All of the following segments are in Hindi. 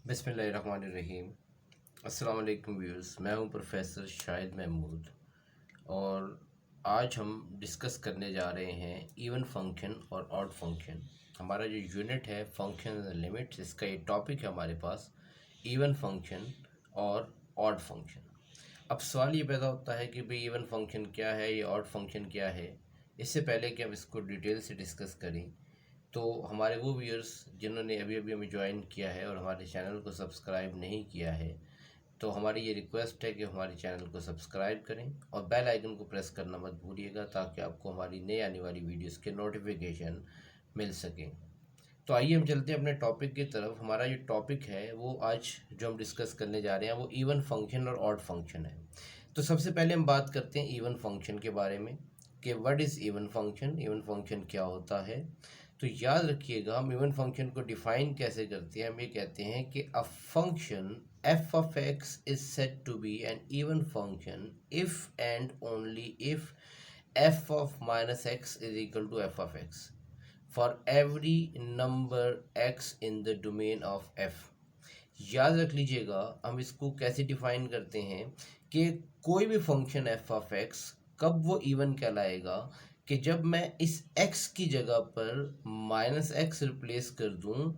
बिस्मिल्लाहिर्रहमानिर्रहीम। अस्सलाम वालेकुम व्यूअर्स, मैं हूं प्रोफेसर शाहिद महमूद और आज हम डिस्कस करने जा रहे हैं इवन फंक्शन और ऑड फंक्शन। हमारा जो यूनिट है फंक्शन एंड लिमिट्स, इसका ये टॉपिक है हमारे पास, इवन फंक्शन और ऑड फंक्शन। अब सवाल ये पैदा होता है कि भाई इवन फंक्शन क्या है, ये ऑड फंक्शन क्या है। इससे पहले कि हम इसको डिटेल से डिस्कस करें तो हमारे वो व्यूअर्स जिन्होंने अभी अभी हमें ज्वाइन किया है और हमारे चैनल को सब्सक्राइब नहीं किया है, तो हमारी ये रिक्वेस्ट है कि हमारे चैनल को सब्सक्राइब करें और बेल आइकन को प्रेस करना मत भूलिएगा ताकि आपको हमारी नई आने वाली वीडियोस के नोटिफिकेशन मिल सकें। तो आइए हम चलते हैं अपने टॉपिक की तरफ। हमारा जो टॉपिक है वो आज जो हम डिस्कस करने जा रहे हैं वो इवन फंक्शन और ऑड फंक्शन है। तो सबसे पहले हम बात करते हैं इवन फंक्शन के बारे में कि what is even function, even function क्या होता है। तो याद रखिएगा, हम इवन फंक्शन को डिफाइन कैसे करते हैं। हम ये कहते हैं कि a function f of x is said to be an even function if and only if f of minus x is equal to f of x for every number x in the domain of f। याद रख लीजिएगा, हम इसको कैसे डिफाइन करते हैं कि कोई भी फंक्शन f ऑफ x कब वो इवन कहलाएगा कि जब मैं इस x की जगह पर माइनस एक्स रिप्लेस कर दूं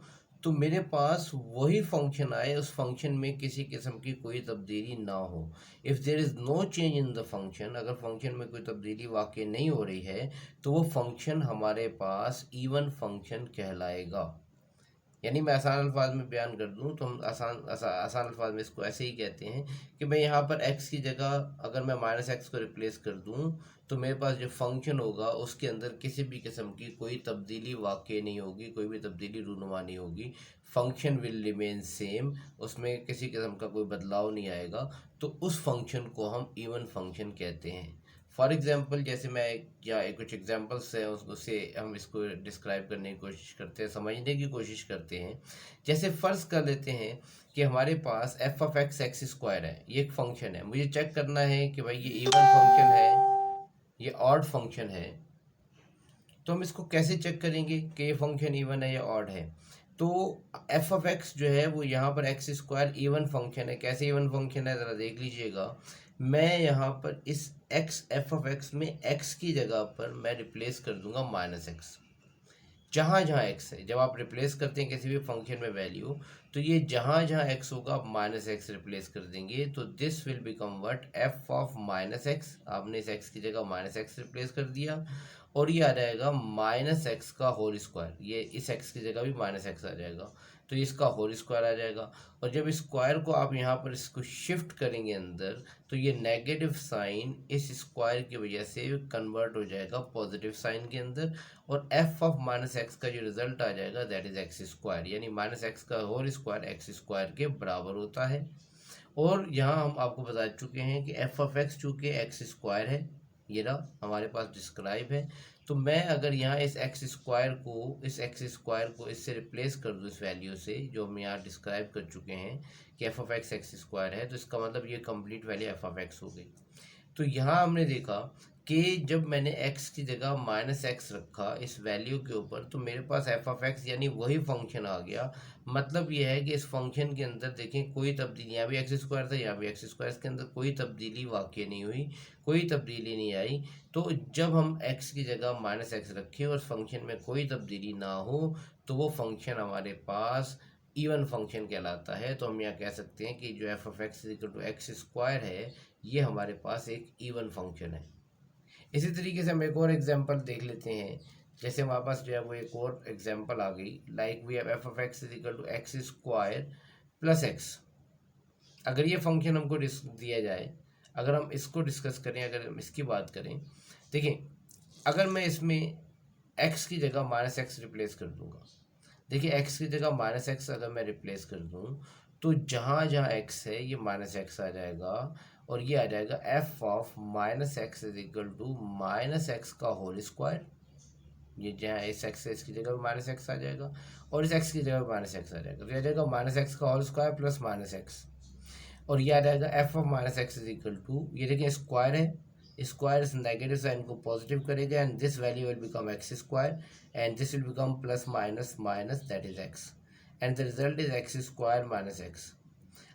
तो मेरे पास वही फंक्शन आए, उस फंक्शन में किसी किस्म की कोई तब्दीली ना हो। If there is no change in the function, अगर फंक्शन में कोई तब्दीली वाकई नहीं हो रही है तो वो फंक्शन हमारे पास इवन फंक्शन कहलाएगा। यानी मैं आसान अल्फाज में बयान कर दूं तो हम आसान अल्फाज में इसको ऐसे ही कहते हैं कि मैं यहाँ पर x की जगह अगर मैं माइनस एक्स को रिप्लेस कर दूं तो मेरे पास जो फंक्शन होगा उसके अंदर किसी भी किस्म की कोई तब्दीली वाकई नहीं होगी, कोई भी तब्दीली रूनुमा नहीं होगी। फंक्शन विल रिमेन सेम, उसमें किसी किस्म का कोई बदलाव नहीं आएगा। तो उस फंक्शन को हम इवन फंक्शन कहते हैं। फॉर एग्जाम्पल, जैसे मैं कुछ एग्जाम्पल्स हैं उससे हम इसको डिस्क्राइब करने की कोशिश करते हैं, समझने की कोशिश करते हैं। जैसे फ़र्ज़ कर लेते हैं कि हमारे पास f of x x square है, ये एक फंक्शन है। मुझे चेक करना है कि भाई ये इवन फंक्शन है, ये ऑड फंक्शन है। तो हम इसको कैसे चेक करेंगे कि ये फंक्शन इवन है या ऑड है। तो एफ ऑफ एक्स जो है वो यहाँ पर एक्स स्क्वायर इवन फंक्शन है। कैसे इवन फंक्शन है ज़रा देख लीजिएगा। मैं यहाँ पर इस एक्स एफ ऑफ एक्स में एक्स की जगह पर मैं रिप्लेस कर दूंगा माइनस एक्स। जहाँ जहाँ एक्स है, जब आप रिप्लेस करते हैं किसी भी फंक्शन में वैल्यू, तो ये जहाँ जहाँ एक्स होगा आप माइनस एक्स रिप्लेस कर देंगे। तो this will become what, f of minus x. आपने इस एक्स की जगह माइनस एक्स रिप्लेस कर दिया और ये आ जाएगा माइनस एक्स का होल स्क्वायर। ये इस एक्स की जगह भी माइनस एक्स आ जाएगा तो इसका होल स्क्वायर आ जाएगा। और जब स्क्वायर को आप यहाँ पर इसको शिफ्ट करेंगे अंदर तो ये नेगेटिव साइन इस स्क्वायर की वजह से कन्वर्ट हो जाएगा पॉजिटिव साइन के अंदर और एफ ऑफ माइनस एक्स का जो रिजल्ट आ जाएगा दैट इज एक्स स्क्वायर। यानी माइनस एक्स का होल स्क्वायर एक्स स्क्वायर के बराबर होता है। और यहाँ हम आपको बता चुके हैं कि एफ ऑफ एक्स चूँकि एक्स स्क्वायर है, ये रहा हमारे पास डिस्क्राइब है। तो मैं अगर यहाँ इस एक्स स्क्वायर को इससे रिप्लेस कर दूँ, इस वैल्यू से जो हम यहाँ डिस्क्राइब कर चुके हैं कि f of x x square है, तो इसका मतलब ये complete value F of x हो गई। तो यहाँ हमने देखा कि जब मैंने x की जगह माइनस एक्स रखा इस वैल्यू के ऊपर तो मेरे पास एफ ऑफ एक्स यानी वही फंक्शन आ गया। मतलब ये है कि इस फंक्शन के अंदर देखें कोई तब्दीली, यहाँ भी एक्स स्क्वायर था यहाँ भी एक्स स्क्वायर, इसके अंदर कोई तब्दीली वाकई नहीं हुई, कोई तब्दीली नहीं आई। तो जब हम x की जगह माइनस एक्स रखें और फंक्शन में कोई तब्दीली ना हो तो वो फंक्शन हमारे पास इवन फंक्शन कहलाता है। तो हम यहाँ कह सकते हैं कि जो f of x equal to x square है ये हमारे पास एक इवन फंक्शन है। इसी तरीके से हम एक और एग्जांपल देख लेते हैं। जैसे हमारे पास जो है वो एक और एग्जांपल आ गई, like we have f of x is equal to x square plus x. अगर ये फंक्शन हमको दिया जाए, अगर हम इसको डिस्कस करें, अगर हम इसकी बात करें, देखिए अगर मैं इसमें एक्स की जगह माइनस एक्स रिप्लेस कर दूंगा, देखिए एक्स की जगह माइनस एक्स अगर मैं रिप्लेस कर दूं तो जहाँ जहाँ एक्स है ये माइनस एक्स आ जाएगा और ये आ जाएगा f of minus x is equal to minus x का होल स्क्वायर। ये जहाँ इस एक्स है इसकी जगह माइनस एक्स आ जाएगा और इस एक्स की जगह माइनस एक्स आ जाएगा, तो ये आ जाएगा माइनस एक्स का whole square plus minus x. और ये आ जाएगा f of minus x is equal to, ये देखिए स्क्वायर है, स्क्वायर इस नेगेटिव साइन को पॉजिटिव करेगा and this value will become x square and this will become plus minus minus that is x. And the result is x square minus x.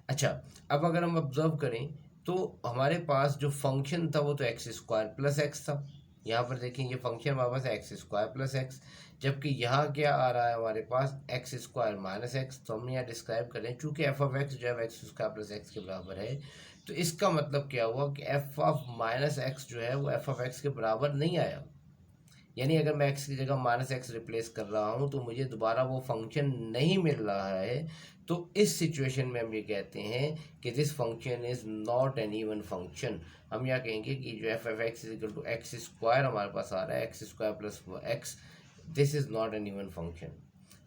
अच्छा, अब अगर हम ऑब्जर्व करें तो हमारे पास जो फंक्शन था वो तो एक्स स्क्वायर प्लस एक्स था। यहाँ पर देखें ये फंक्शन हमारे पास एक्स स्क्वायर प्लस एक्स, जबकि यहाँ क्या आ रहा है हमारे पास एक्स स्क्वायर माइनस एक्स। तो हमने यहाँ डिस्क्राइब करें चूँकि एफ ऑफ एक्स जो है एक्स स्क्वायर प्लस एक्स के बराबर है, तो इसका मतलब क्या हुआ कि एफ ऑफ माइनस एक्स जो है वो एफ ऑफ एक्स के बराबर नहीं आया। यानी अगर मैं एक्स की जगह माइनस एक्स रिप्लेस कर रहा हूँ तो मुझे दोबारा वो फंक्शन नहीं मिल रहा है। तो इस सिचुएशन में हम ये कहते हैं कि this function is not an even function. हम यहाँ कहेंगे कि जो f f x is equal to x square हमारे पास आ रहा है, x square plus x, this is not an even function.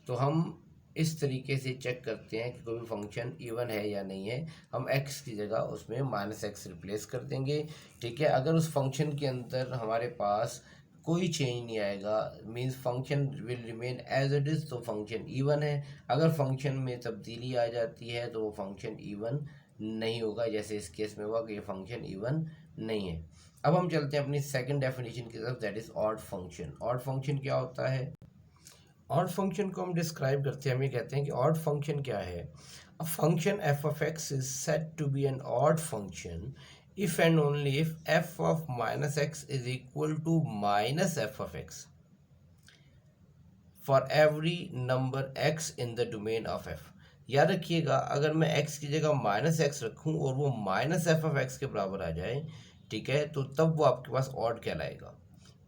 तो हम इस तरीके से चेक करते हैं कि कोई भी फंक्शन इवन है या नहीं है। हम x की जगह उसमें माइनस एक्स रिप्लेस कर देंगे। ठीक है, अगर उस फंक्शन के अंदर हमारे पास कोई चेंज नहीं आएगा, means function will remain as it is, तो फंक्शन इवन है। अगर फंक्शन में तब्दीली आ जाती है तो वो फंक्शन इवन नहीं होगा, जैसे इस केस में हुआ कि ये फंक्शन इवन नहीं है। अब हम चलते हैं अपनी सेकंड डेफिनेशन की तरफ, that is odd function. Odd function क्या होता है? ऑड फंक्शन को हम डिस्क्राइब करते हैं, हम ये कहते हैं कि ऑड फंक्शन क्या है? A function f of x is said to be an odd function if and only if f of minus x is equal to minus f of x for every number x in the domain of f। याद रखिएगा, अगर मैं x की जगह माइनस एक्स रखूँ और वो माइनस एफ ऑफ एक्स के बराबर आ जाए, ठीक है, तो तब वो आपके पास ऑड कहलाएगा।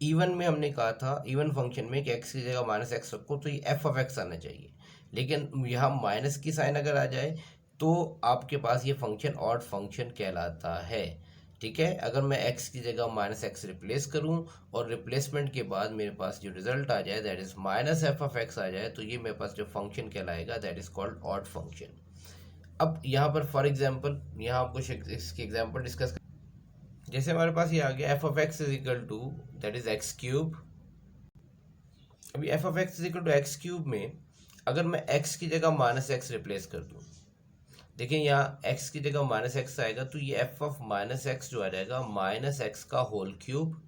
इवन में हमने कहा था, इवन फंक्शन में कि x की जगह माइनस एक्स रखो तो ये एफ ऑफ एक्स आना चाहिए, लेकिन यहाँ माइनस की साइन अगर आ जाए तो आपके पास ये फंक्शन ऑड फंक्शन कहलाता है। ठीक है, अगर मैं x की जगह माइनस एक्स रिप्लेस करूं और रिप्लेसमेंट के बाद मेरे पास जो रिजल्ट आ जाए that is minus f of x आ जाए, तो ये मेरे पास जो फंक्शन कहलाएगा that is called odd function. अब यहाँ पर फॉर एग्जांपल यहाँ आपको इसकी एग्जांपल डिस्कस कर, जैसे हमारे पास ये आ गया f of x is equal to that is x cube. अभी f of x is equal to x cube में अगर मैं x की जगह माइनस एक्स रिप्लेस कर दूँ, देखिए यहाँ x की जगह माइनस एक्स आएगा तो ये एफ ऑफ माइनस एक्स जो आ जाएगा माइनस एक्स का होल क्यूब।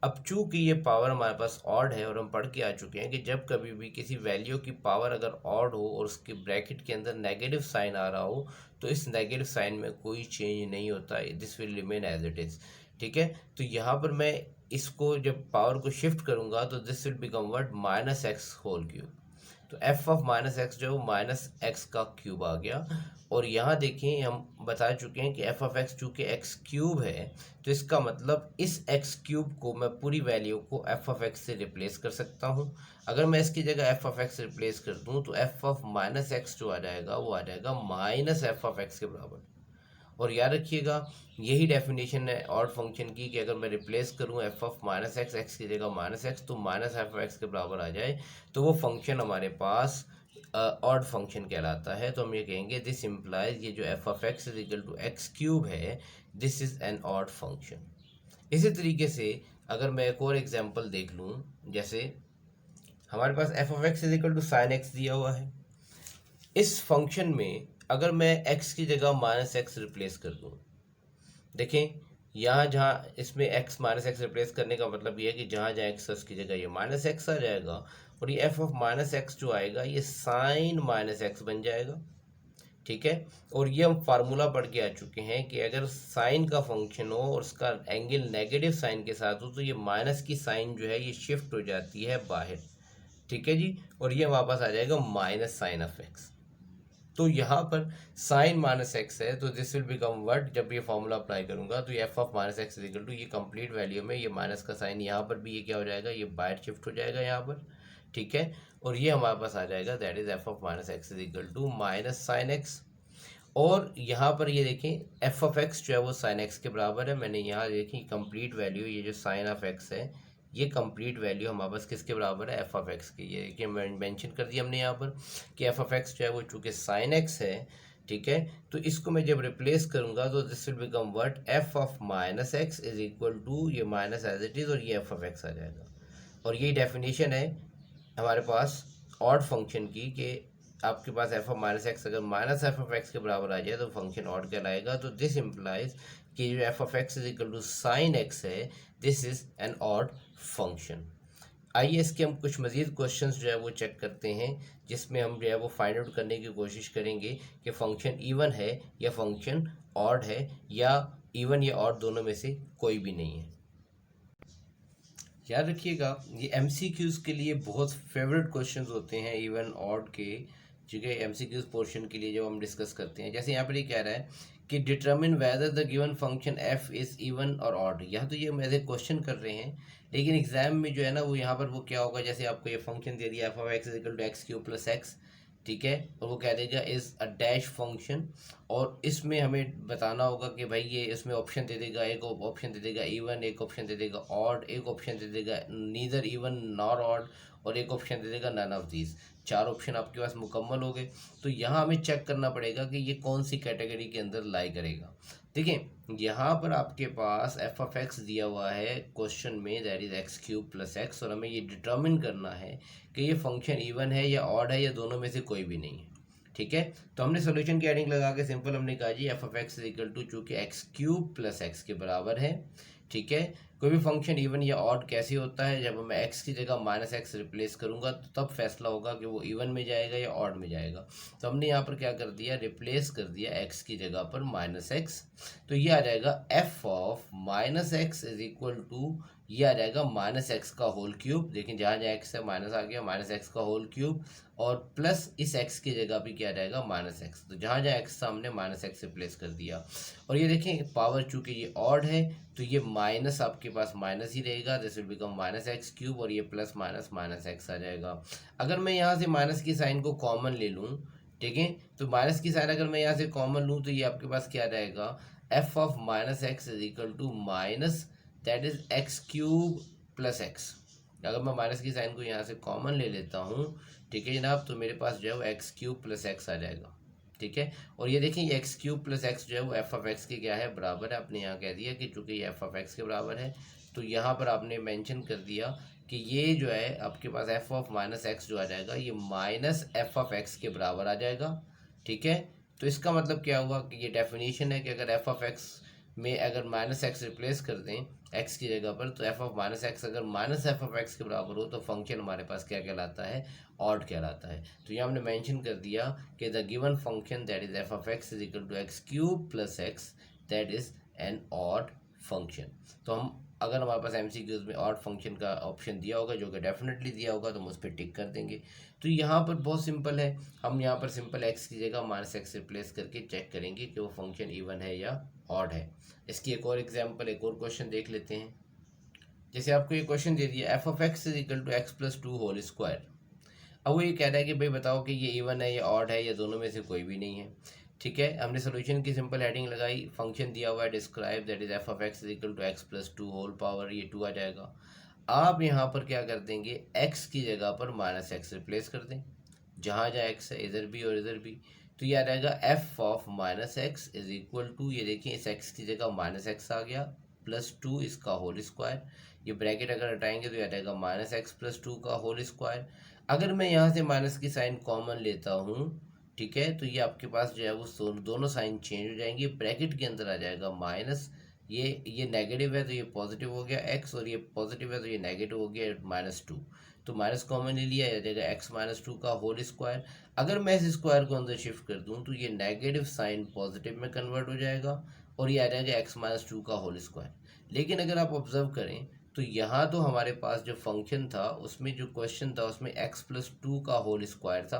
अब चूंकि ये पावर हमारे पास ऑड है और हम पढ़ के आ चुके हैं कि जब कभी भी किसी वैल्यू की पावर अगर ऑड हो और उसके ब्रैकेट के अंदर नेगेटिव साइन आ रहा हो तो इस नेगेटिव साइन में कोई चेंज नहीं होता, this will remain as it is. ठीक है, तो यहाँ पर मैं इसको जब पावर को शिफ्ट करूँगा तो this will become what, minus x whole cube. तो एफ ऑफ माइनस एक्स जो है माइनस एक्स का क्यूब आ गया। और यहाँ देखिए हम बता चुके हैं कि एफ ऑफ एक्स चूँकि एक्स क्यूब है तो इसका मतलब इस एक्स क्यूब को मैं पूरी वैल्यू को एफ ऑफ एक्स से रिप्लेस कर सकता हूँ। अगर मैं इसकी जगह एफ ऑफ एक्स रिप्लेस कर दूँ तो एफ ऑफ माइनस एक्स जो आ जाएगा वो आ जाएगा माइनस एफ ऑफ एक्स के बराबर। और याद रखिएगा यही डेफिनेशन है ऑड फंक्शन की कि अगर मैं रिप्लेस करूं F of minus x, x की जगह माइनस एक्स, तो माइनस एफ ऑफ एक्स के बराबर आ जाए तो वो फंक्शन हमारे पास ऑड फंक्शन कहलाता है। तो हम ये कहेंगे दिस इम्प्लाइज ये जो f of x is equal to x cube है, this is an odd function. इसी तरीके से अगर मैं एक और एग्जांपल देख लूँ, जैसे हमारे पास f of x is equal to sine x दिया हुआ है। इस फंक्शन में अगर मैं x की जगह माइनस एक्स रिप्लेस कर दूँ, देखें यहाँ जहाँ इसमें x माइनस एक्स रिप्लेस करने का मतलब ये है कि जहाँ जहाँ x उसकी जगह ये माइनस एक्स आ जाएगा और ये f ऑफ माइनस एक्स जो आएगा ये साइन माइनस एक्स बन जाएगा। ठीक है, और ये हम फार्मूला पढ़ के आ चुके हैं कि अगर साइन का फंक्शन हो और उसका एंगल नेगेटिव साइन के साथ हो तो ये माइनस की साइन जो है ये शिफ्ट हो जाती है बाहर। ठीक है जी, और ये वापस आ जाएगा माइनस साइन ऑफ एक्स। तो यहाँ पर साइन माइनस एक्स है तो दिस विल बिकम व्हाट, जब ये फॉर्मूला अप्लाई करूंगा तो ये f of minus x equal to ये कंप्लीट वैल्यू में ये माइनस का साइन यहाँ पर भी ये क्या हो जाएगा, ये बाहर शिफ्ट हो जाएगा यहाँ पर। ठीक है, और ये हमारे पास आ जाएगा that is f of minus x equal to minus sine x. और यहाँ पर ये देखें एफ ऑफ एक्स जो है वो साइन एक्स के बराबर है। मैंने यहाँ देखी कंप्लीट वैल्यू, ये जो साइन ऑफ एक्स है ये कंप्लीट वैल्यू हमारे पास किसके बराबर है, एफ ऑफ एक्स की। ये कि मेंशन कर दिया हमने यहाँ पर कि एफ ऑफ एक्स जो है वो चूँकि साइन एक्स है। ठीक है, तो इसको मैं जब रिप्लेस करूँगा तो this will become what, f of minus x is equal to ये माइनस एज इट इज़ और ये एफ ऑफ एक्स आ जाएगा। और यही डेफिनेशन है हमारे पास ऑड फंक्शन की कि आपके पास एफ ऑफ माइनस एक्स अगर माइनस एफ ऑफ एक्स के बराबर आ जाए तो फंक्शन ऑड कहलाएगा। तो दिस इम्प्लाइज कि जो f of x is equal to sine x है, this is an odd function. आइए इसके हम कुछ मज़ीद क्वेश्चंस जो है वो चेक करते हैं, जिसमें हम जो है वो फाइंड आउट करने की कोशिश करेंगे कि फंक्शन इवन है या फंक्शन ऑड है, या इवन या ऑड दोनों में से कोई भी नहीं है। याद रखिएगा, ये एमसीक्यूज़ के लिए बहुत फेवरेट क्वेश्चंस होते हैं इवन ऑड के, ठीक है, एमसीक्यूज़ पोर्शन के लिए जब हम डिस्कस करते हैं। जैसे यहाँ पर ये कह रहा है कि determine whether the given function F is even और ऑड। यहाँ तो ये हम एज ए क्वेश्चन कर रहे हैं, लेकिन एग्जाम में जो है ना वो यहाँ पर वो क्या होगा, जैसे आपको ये फंक्शन दे दिया f of x is equal to x cube plus x, ठीक है, और वो कह देगा इज़ अ डैश फंक्शन, और इसमें हमें बताना होगा कि भाई ये इसमें ऑप्शन दे देगा, एक ऑप्शन दे देगा इवन, एक ऑप्शन दे देगा ऑड, एक ऑप्शन दे देगा नीदर इवन नॉर ऑड, और एक ऑप्शन दे देगा नन ऑफ दीज। चार ऑप्शन आपके पास मुकम्मल हो गए। तो यहाँ हमें चेक करना पड़ेगा कि ये कौन सी कैटेगरी के अंदर लाई करेगा। देखिए यहाँ पर आपके पास एफ ऑफ एक्स दिया हुआ है क्वेश्चन में, that is x cube plus x, और हमें ये डिटर्मिन करना है कि ये फंक्शन इवन है या ऑड है या दोनों में से कोई भी नहीं है, ठीक है। तो हमने सोल्यूशन की हेडिंग लगा के सिंपल हमने कहा g f of x is equal to, चूँकि एक्स क्यूब प्लस एक्स के बराबर है, ठीक है। कोई भी फंक्शन इवन या ऑड कैसे होता है, जब मैं एक्स की जगह माइनस एक्स रिप्लेस करूंगा तो तब फैसला होगा कि वो इवन में जाएगा या ऑड में जाएगा। तो हमने यहाँ पर क्या कर दिया, रिप्लेस कर दिया एक्स की जगह पर माइनस एक्स। तो ये आ जाएगा f of minus x is equal to, ये आ जाएगा माइनस एक्स का होल क्यूब। देखिए जहाँ जहाँ एक्स है माइनस आ गया, माइनस एक्स का होल क्यूब, और प्लस इस एक्स की जगह भी क्या जाएगा माइनस एक्स। तो जहाँ जहाँ एक्स था हमने माइनस एक्स रिप्लेस कर दिया। और ये देखें पावर चूंकि ये ऑड है तो ये माइनस आपके पास माइनस ही रहेगा, this will become minus x cube, और ये प्लस माइनस माइनस एक्स आ जाएगा। अगर मैं यहाँ से माइनस की साइन को कॉमन ले लूँ, ठीक है, तो माइनस की साइन अगर मैं यहाँ से कॉमन लूँ तो ये आपके पास क्या रहेगा, f of minus x is equal to minus that is x cube plus x. अगर मैं माइनस की साइन को यहाँ से कॉमन ले लेता हूँ, ठीक है जनाब, तो मेरे पास जो है वो एक्स क्यूब प्लस एक्स आ जाएगा, ठीक है। और ये देखें ये एक्स क्यूब प्लस एक्स जो है वो एफ ऑफ एक्स के क्या है, बराबर है। आपने यहाँ कह दिया कि चूंकि ये एफ ऑफ एक्स के बराबर है, तो यहाँ पर आपने मेंशन कर दिया कि ये जो है आपके पास एफ ऑफ माइनस एक्स जो आ जाएगा ये माइनस एफ ऑफ एक्स के बराबर आ जाएगा, ठीक है। तो इसका मतलब क्या हुआ कि ये डेफिनेशन है कि अगर एफ ऑफ एक्स में अगर माइनस एक्स रिप्लेस कर दें एक्स की जगह पर, तो एफ ऑफ माइनस एक्स अगर माइनस एफ ऑफ एक्स के बराबर हो तो फंक्शन हमारे पास क्या कहलाता है, ऑड कहलाता है। तो यहाँ हमने मेंशन कर दिया कि the given function that is f of x is equal to x cube plus x that is an odd function. तो हम अगर हमारे पास एमसीक्यूज में ऑड फंक्शन का ऑप्शन दिया होगा, जो कि डेफिनेटली दिया होगा, तो हम उस पर टिक कर देंगे। तो यहाँ पर बहुत सिंपल है, हम यहाँ पर सिंपल एक्स की जगह माइनस एक्स रिप्लेस करके चेक करेंगे कि वो फंक्शन इवन है या ऑड है। इसकी एक और एग्जांपल, एक और क्वेश्चन देख लेते हैं। जैसे आपको ये क्वेश्चन दे दिया f of x is equal to x plus two whole square. अब वो ये कह रहा है कि भाई बताओ कि ये इवन है या ऑड है या दोनों में से कोई भी नहीं है, ठीक है। हमने सोल्यूशन की सिंपल हेडिंग लगाई, फंक्शन दिया हुआ है describe that is f of x is equal to x plus two whole power, ये टू आ जाएगा। आप यहाँ पर क्या कर देंगे, एक्स की जगह पर माइनस एक्स रिप्लेस कर दें, जहाँ जहाँ एक्स है इधर भी और इधर भी। तो ये आ जाएगा f of minus x is equal to, ये देखिए इस एक्स की जगह माइनस एक्स आ गया, प्लस टू इसका होल स्क्वायर। ये ब्रैकेट अगर हटाएंगे तो ये आ जाएगा माइनस एक्स प्लस टू का होल स्क्वायर। अगर मैं यहाँ से माइनस की साइन कॉमन लेता हूँ, ठीक है, तो ये आपके पास जो है वो दोनों साइन चेंज हो जाएंगे, ब्रैकेट के अंदर आ जाएगा माइनस, ये नेगेटिव है तो ये पॉजिटिव हो गया एक्स, और ये पॉजिटिव है तो ये नेगेटिव हो गया माइनस टू। तो माइनस कॉमन ले लिया, आ जाएगा एक्स माइनस टू का होल स्क्वायर। अगर मैं इस स्क्वायर को अंदर शिफ्ट कर दूँ तो ये नेगेटिव साइन पॉजिटिव में कन्वर्ट हो जाएगा, और ये आ जाएगा एक्स माइनस टू का होल स्क्वायर। लेकिन अगर आप ऑब्जर्व करें तो यहाँ तो हमारे पास जो फंक्शन था उसमें जो क्वेश्चन था उसमें एक्स प्लस टू का होल स्क्वायर था,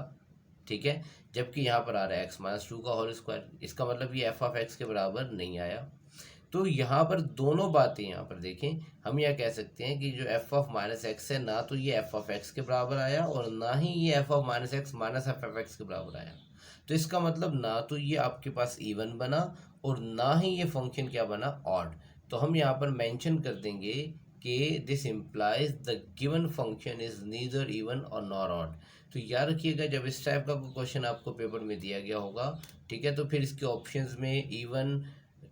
ठीक है, जबकि यहाँ पर आ रहा है एक्स माइनस टू का होल स्क्वायर। इसका मतलब ये एफ ऑफ एक्स के बराबर नहीं आया। तो यहाँ पर दोनों बातें यहाँ पर देखें, हम यह कह सकते हैं कि जो एफ ऑफ माइनस एक्स है ना तो ये एफ ऑफ एक्स के बराबर आया, और ना ही ये f of minus x minus f of x के बराबर आया। तो इसका मतलब ना तो ये आपके पास इवन बना और ना ही ये फंक्शन क्या बना, ऑड। तो हम यहाँ पर मेंशन कर देंगे कि this implies the given function is neither even और नॉर ऑड। तो याद रखिएगा जब इस टाइप का कोई क्वेश्चन आपको पेपर में दिया गया होगा, ठीक है, तो फिर इसके ऑप्शंस में even,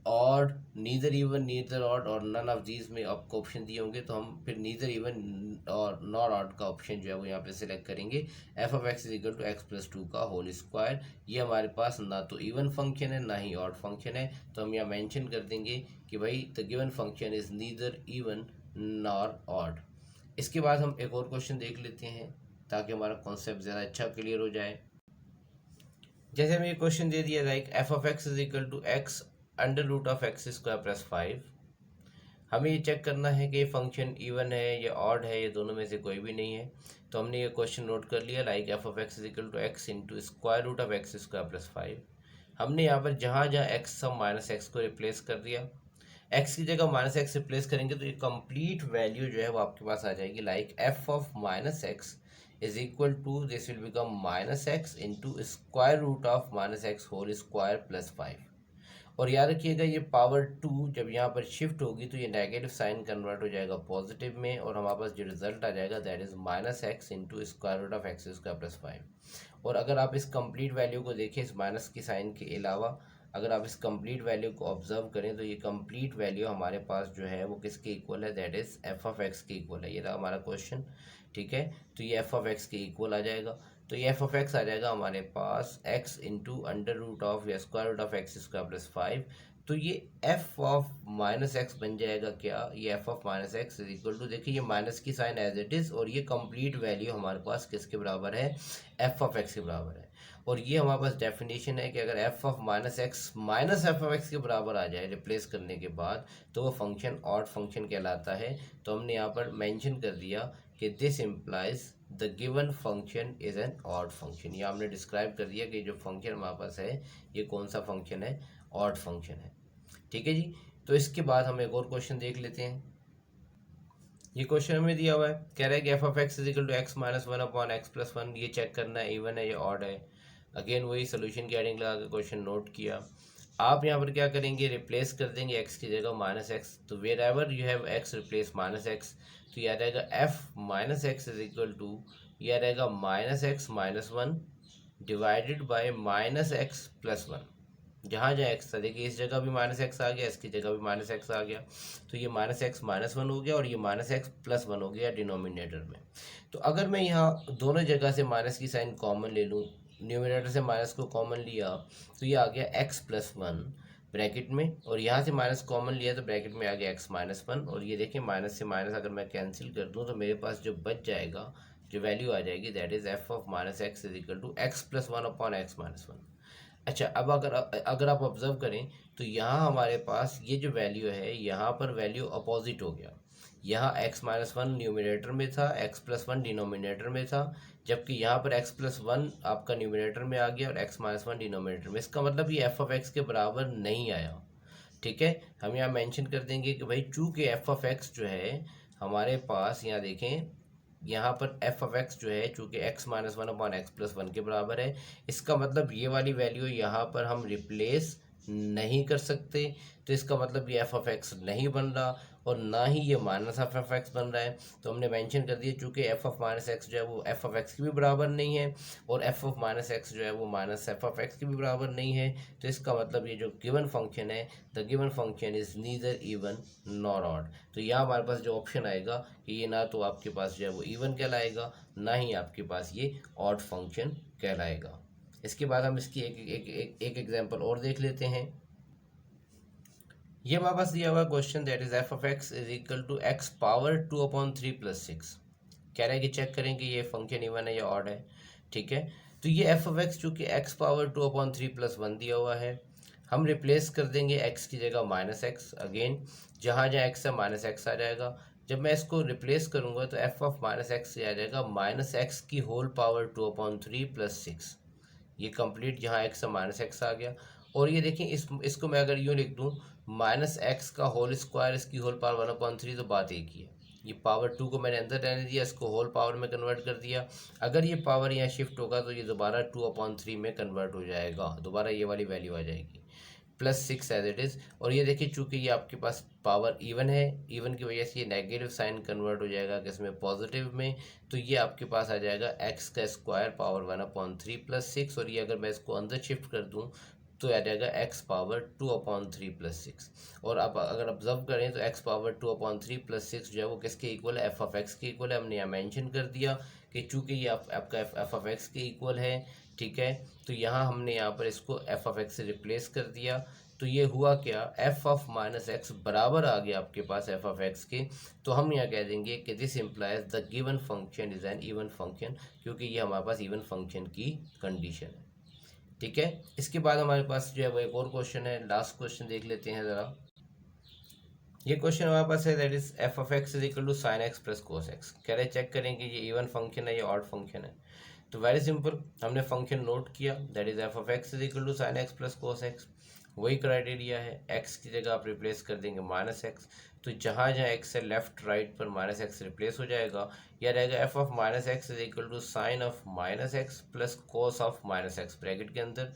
odd, neither even, neither odd और नन ऑफ दीज में आपको ऑप्शन दिए होंगे, तो हम फिर नीदर इवन और नॉट ऑड का ऑप्शन जो है वो यहाँ पे सिलेक्ट करेंगे। F of x is equal to x plus two का होल स्क्वायर, ये हमारे पास ना तो इवन फंक्शन है ना ही ऑड फंक्शन है, तो हम यहाँ मेंशन कर देंगे कि भाई the given function is neither even nor odd. इसके बाद हम एक और क्वेश्चन देख लेते हैं ताकि हमारा कॉन्सेप्ट ज़्यादा अच्छा क्लियर हो जाए। जैसे हमें ये क्वेश्चन दे दिया like f of x is equal to x under root of x square plus 5। हमें ये चेक करना है कि ये फंक्शन इवन है या ऑड है, ये दोनों में से कोई भी नहीं है। तो हमने ये क्वेश्चन नोट कर लिया like f of x is equal to x into square root of x square plus 5। हमने यहाँ पर जहाँ जहाँ एक्स सब माइनस एक्स को रिप्लेस कर दिया। एक्स की जगह माइनस एक्स रिप्लेस करेंगे तो ये कंप्लीट वैल्यू जो है वो आपके पास आ जाएगी like f of minus x is equal to this will become minus x into square root of minus x whole square plus 5। और याद रखिएगा ये पावर 2 जब यहाँ पर शिफ्ट होगी तो ये नेगेटिव साइन कन्वर्ट हो जाएगा पॉजिटिव में, और हमारे पास जो रिजल्ट आ जाएगा that is minus x into square root of x square plus 5। और अगर आप इस कंप्लीट वैल्यू को देखें इस माइनस की साइन के अलावा, अगर आप इस कंप्लीट वैल्यू को ऑब्जर्व करें तो ये कंप्लीट वैल्यू हमारे पास जो है वो किसके इक्वल है, that is f of x के इक्वल है। ये था हमारा क्वेश्चन, ठीक है। तो ये एफ ऑफ एक्स के इक्वल आ जाएगा। तो ये एफ ऑफ एक्स आ जाएगा हमारे पास x into under root of या square root of x square plus 5। तो ये एफ ऑफ माइनस एक्स बन जाएगा क्या, ये f of minus x is equal to, देखिए ये माइनस की साइन एज इट इज, और ये कंप्लीट वैल्यू हमारे पास किसके बराबर है, एफ ऑफ एक्स के बराबर है। और ये हमारे पास डेफिनेशन है कि अगर F of minus x minus f of x के बराबर आ जाए रिप्लेस करने के बाद तो वो फंक्शन ऑड फंक्शन कहलाता है। तो हमने यहाँ पर मेंशन कर दिया कि this implies the given function is an odd function. ये हमने डिस्क्राइब कर दिया कि जो फंक्शन हमारे पास है ये कौन सा फंक्शन है, ऑड फंक्शन है, ठीक है जी। तो इसके बाद हम एक और क्वेश्चन देख लेते हैं। ये क्वेश्चन हमें दिया हुआ है, कह रहा है कि f of x is equal to x minus one upon x plus 1। ये चेक करना है इवन है या ऑड है। अगेन वही सोल्यूशन की हेडिंग लगा के क्वेश्चन नोट किया। आप यहाँ पर क्या करेंगे, रिप्लेस कर देंगे एक्स की जगह माइनस एक्स। तो wherever you have x replace minus x, तो यह रहेगा f minus x is equal to, यह रहेगा minus x minus 1 divided by minus x plus 1। जहाँ जहाँ एक्स था देखिए इस जगह भी माइनस एक्स आ गया, इसकी जगह भी माइनस एक्स आ गया, तो ये माइनस एक्स माइनस 1 हो गया और ये माइनस एक्स प्लस 1 हो गया डिनोमिनेटर में। तो अगर मैं यहाँ दोनों जगह से माइनस की साइन कॉमन ले लूँ, न्यूमिनेटर से माइनस को कॉमन लिया तो ये आ गया एक्स प्लस 1 ब्रैकेट में, और यहाँ से माइनस कॉमन लिया तो ब्रैकेट में आ गया एक्स माइनस 1। और ये देखिए माइनस से माइनस अगर मैं कैंसिल कर दूँ तो मेरे पास जो बच जाएगा, जो वैल्यू आ जाएगी that is f of minus x is equal to x plus 1 upon x minus 1। अच्छा, अब अगर आप ऑब्जर्व करें तो यहाँ हमारे पास ये जो वैल्यू है यहाँ पर वैल्यू अपोजिट हो गया। यहाँ x माइनस 1 न्यूमिनेटर में था, x प्लस 1 डिनोमिनेटर में था, जबकि यहाँ पर x प्लस 1 आपका न्यूमिनेटर में आ गया और x माइनस 1 डिनोमिनेटर में। इसका मतलब ये एफ ऑफ एक्स के बराबर नहीं आया, ठीक है। हम यहाँ मेंशन कर देंगे कि भाई चूँकि एफ ऑफ एक्स जो है हमारे पास, यहाँ देखें यहाँ पर एफ ऑफ एक्स जो है चूँकि x minus 1 upon x plus 1 के बराबर है, इसका मतलब ये वाली वैल्यू यहाँ पर हम रिप्लेस नहीं कर सकते। तो इसका मतलब ये एफ ऑफ एक्स नहीं बन रहा और ना ही ये माइनस एफ ऑफ एक्स बन रहा है। तो हमने मेंशन कर दिया चूँकि एफ ऑफ माइनस एक्स जो है वो एफ ऑफ एक्स के भी बराबर नहीं है और एफ ऑफ माइनस एक्स जो है वो माइनस एफ ऑफ एक्स के भी बराबर नहीं है। तो इसका मतलब ये जो गिवन फंक्शन है, the given function is neither even nor odd. तो यहाँ हमारे पास जो ऑप्शन आएगा कि ये ना तो आपके पास जो है वो इवन कहलाएगा, ना ही आपके पास ये ऑड फंक्शन कहलाएगा। इसके बाद हम इसकी एक एग्जांपल और देख लेते हैं। ये हमारे पास दिया हुआ question that is f of x is equal to x power 2/3 + 6। कह रहा है कि चेक करें कि ये फंक्शन इवन है या ऑड है, ठीक है। तो ये एफ ऑफ एक्स चूँकि एक्स पावर 2/3 + 1 दिया हुआ है, हम रिप्लेस कर देंगे एक्स की जगह माइनस एक्स। अगेन जहाँ जहाँ एक्स है माइनस एक्स आ जाएगा। जब मैं इसको रिप्लेस करूँगा तो एफ ऑफ माइनस एक्स से आ जाएगा माइनस एक्स की होल पावर 2/3 + 6। ये कंप्लीट जहाँ एक्स है माइनस एक्स आ गया। और ये देखें इसको मैं अगर यूँ लिख दूँ माइनस एक्स का होल स्क्वायर इसकी होल पावर 1/3, तो बात एक ही है। ये पावर 2 को मैंने अंदर रहने दिया, इसको होल पावर में कन्वर्ट कर दिया। अगर ये पावर यहाँ शिफ्ट होगा तो ये दोबारा 2/3 में कन्वर्ट हो जाएगा, दोबारा ये वाली वैल्यू आ जाएगी +6 एज इट इज़। और ये देखिए चूँकि ये आपके पास पावर इवन है, इवन की वजह से ये नेगेटिव साइन कन्वर्ट हो जाएगा किसमें, पॉजिटिव में। तो ये आपके पास आ जाएगा एक्स का स्क्वायर पावर 1/3 + 6। और ये अगर मैं इसको अंदर शिफ्ट कर दूँ तो आ जाएगा एक्स पावर 2/3 + 6। और अब अगर ऑब्जर्व करें तो एक्स पावर 2/3 + 6 जो है वो किसके इक्वल है, एफ ऑफ एक्स के इक्वल है। हमने यहाँ मेंशन कर दिया कि चूंकि ये आपका एफ ऑफ एक्स के इक्वल है, ठीक है, तो यहाँ हमने यहाँ पर इसको एफ ऑफ एक्स से रिप्लेस कर दिया। तो ये हुआ क्या, एफ ऑफ माइनस एक्स बराबर आ गया आपके पास एफ ऑफ एक्स के। तो हम यहाँ कह देंगे कि this implies the given function is an even function, क्योंकि ये हमारे पास इवन फंक्शन की कंडीशन है, ठीक है। इसके बाद हमारे पास जो है वो एक और क्वेश्चन है, लास्ट क्वेश्चन देख लेते हैं ज़रा। ये क्वेश्चन हमारे पास है, that is f of x is equal to sine x plus cos x. कह रहे चेक करें कि ये इवन फंक्शन है या ऑड फंक्शन है। तो वेरी सिंपल, हमने फंक्शन नोट किया, that is f of x is equal to sine x plus cos x. वही क्राइटेरिया है, एक्स की जगह आप रिप्लेस कर देंगे माइनस एक्स। तो जहाँ जहाँ एक्स है लेफ्ट राइट पर माइनस एक्स रिप्लेस हो जाएगा, या रहेगा f of minus x is equal to sine of minus x plus cos of minus x bracket के अंदर।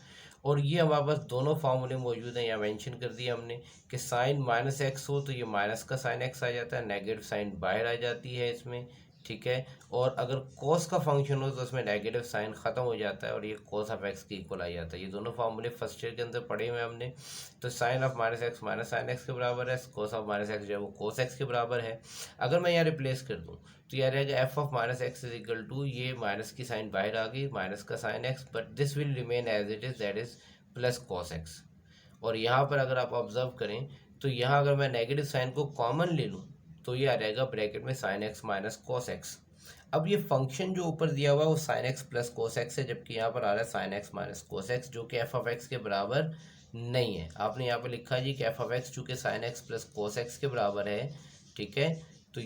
और ये हमारे पास दोनों फार्मूले मौजूद हैं, यहाँ मेंशन कर दिया हमने कि साइन माइनस एक्स हो तो ये माइनस का साइन एक्स आ जाता है, नेगेटिव साइन बाहर आ जाती है इसमें, ठीक है। और अगर कोस का फंक्शन हो तो उसमें नेगेटिव साइन ख़त्म हो जाता है और ये कोस ऑफ एक्स के इक्वल आ जाता है। ये दोनों फार्मूले फर्स्ट ईयर के अंदर पढ़े हुए हमने। तो sine of minus x minus sine x के बराबर है, कोस ऑफ माइनस एक्स जो है वो कोस एक्स के बराबर है। अगर मैं यहाँ रिप्लेस कर दूँ तो यह रहेगा f of minus x is equal to, ये माइनस की साइन बाहर आ गई, माइनस का sine x, but this will remain as it is, that is plus cos x. और यहाँ पर अगर आप ऑब्जर्व करें तो यहाँ अगर मैं नेगेटिव साइन को कॉमन ले लूँ तो ये आ जाएगा ब्रैकेट में sine x minus cos x. अब ये फंक्शन जो ऊपर दिया हुआ है वो sign x plus cos x है, जबकि यहाँ पर आ रहा है sine x minus cos x, जो कि एफ ऑफ एक्स के बराबर नहीं है। आपने यहाँ पर लिखा जी कि एफ ऑफ एक्स चूँकि sign x plus cos x के बराबर है, ठीक है। तो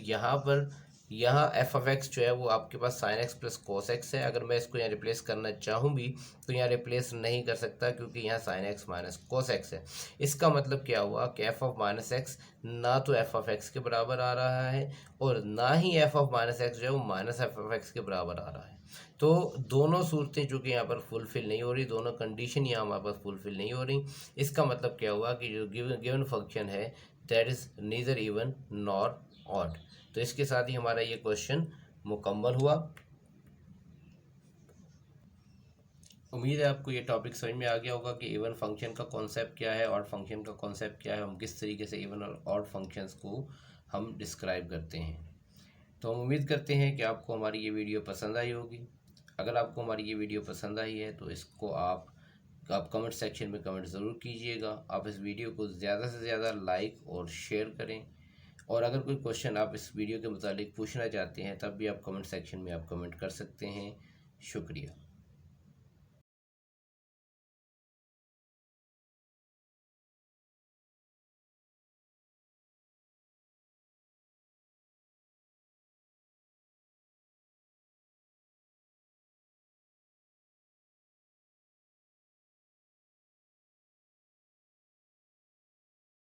यहाँ एफ ऑफ एक्स जो है वो आपके पास sine x plus cos x है। अगर मैं इसको यहाँ रिप्लेस करना चाहूँ भी तो यहाँ रिप्लेस नहीं कर सकता, क्योंकि यहाँ sine x minus cos x है। इसका मतलब क्या हुआ कि एफ ऑफ माइनस एक्स ना तो एफ ऑफ एक्स के बराबर आ रहा है और ना ही एफ ऑफ माइनस एक्स जो है वो माइनस एफ ऑफ एक्स के बराबर आ रहा है। तो दोनों सूरतें जो कि यहाँ पर फुलफिल नहीं हो रही, दोनों कंडीशन यहाँ हमारे पास फुलफिल नहीं हो रही। इसका मतलब क्या हुआ कि जो गिवन फंक्शन है that is neither even nor odd. तो इसके साथ ही हमारा ये क्वेश्चन मुकम्मल हुआ। उम्मीद है आपको ये टॉपिक समझ में आ गया होगा कि इवन फंक्शन का कॉन्सेप्ट क्या है, ऑड फंक्शन का कॉन्सेप्ट क्या है, हम किस तरीके से इवन और ऑड फंक्शंस को हम डिस्क्राइब करते हैं। तो हम उम्मीद करते हैं कि आपको हमारी ये वीडियो पसंद आई होगी। अगर आपको हमारी ये वीडियो पसंद आई है तो इसको आप कमेंट सेक्शन में कमेंट ज़रूर कीजिएगा। आप इस वीडियो को ज़्यादा से ज़्यादा लाइक और शेयर करें। और अगर कोई क्वेश्चन आप इस वीडियो के मुतालिक पूछना चाहते हैं तब भी आप कमेंट सेक्शन में आप कमेंट कर सकते हैं। शुक्रिया।